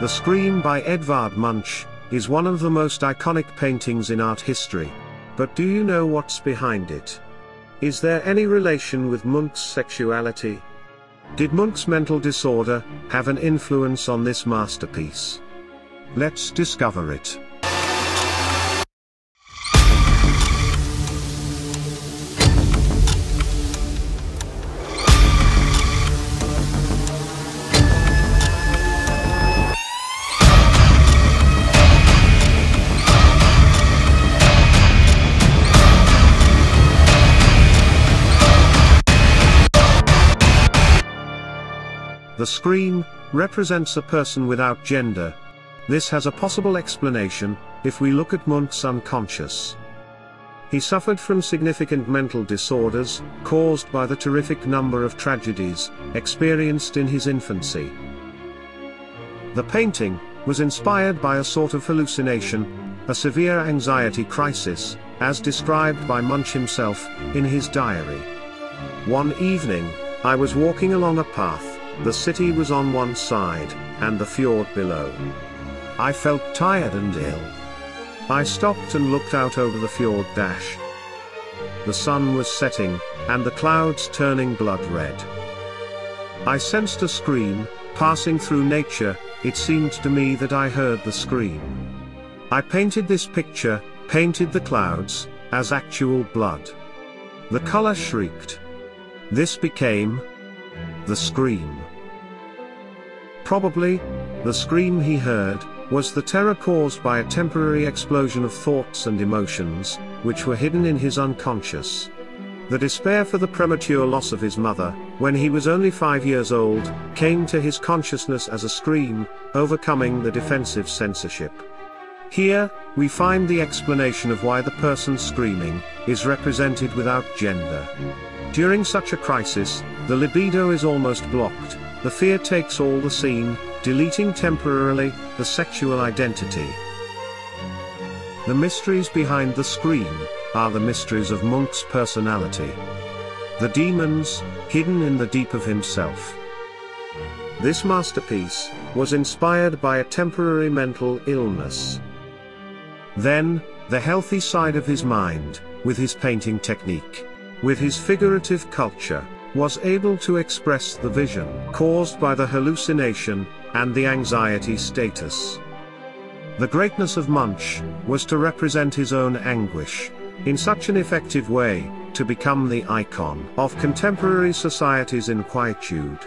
The Scream by Edvard Munch is one of the most iconic paintings in art history. But do you know what's behind it? Is there any relation with Munch's sexuality? Did Munch's mental disorder have an influence on this masterpiece? Let's discover it. The Scream represents a person without gender. This has a possible explanation if we look at Munch's unconscious. He suffered from significant mental disorders caused by the terrific number of tragedies experienced in his infancy. The painting was inspired by a sort of hallucination, a severe anxiety crisis, as described by Munch himself in his diary. One evening, I was walking along a path. The city was on one side, and the fjord below. I felt tired and ill. I stopped and looked out over the fjord. The sun was setting, and the clouds turning blood red. I sensed a scream passing through nature. It seemed to me that I heard the scream. I painted this picture, painted the clouds, as actual blood. The color shrieked. This became the scream. Probably, the scream he heard was the terror caused by a temporary explosion of thoughts and emotions, which were hidden in his unconscious. The despair for the premature loss of his mother, when he was only 5 years old, came to his consciousness as a scream, overcoming the defensive censorship. Here, we find the explanation of why the person screaming is represented without gender. During such a crisis, the libido is almost blocked. The fear takes all the scene, deleting temporarily the sexual identity. The mysteries behind the scream are the mysteries of Munch's personality. The demons, hidden in the deep of himself. This masterpiece was inspired by a temporary mental illness. Then, the healthy side of his mind, with his painting technique, with his figurative culture, was able to express the vision caused by the hallucination and the anxiety status. The greatness of Munch was to represent his own anguish in such an effective way, to become the icon of contemporary society's inquietude.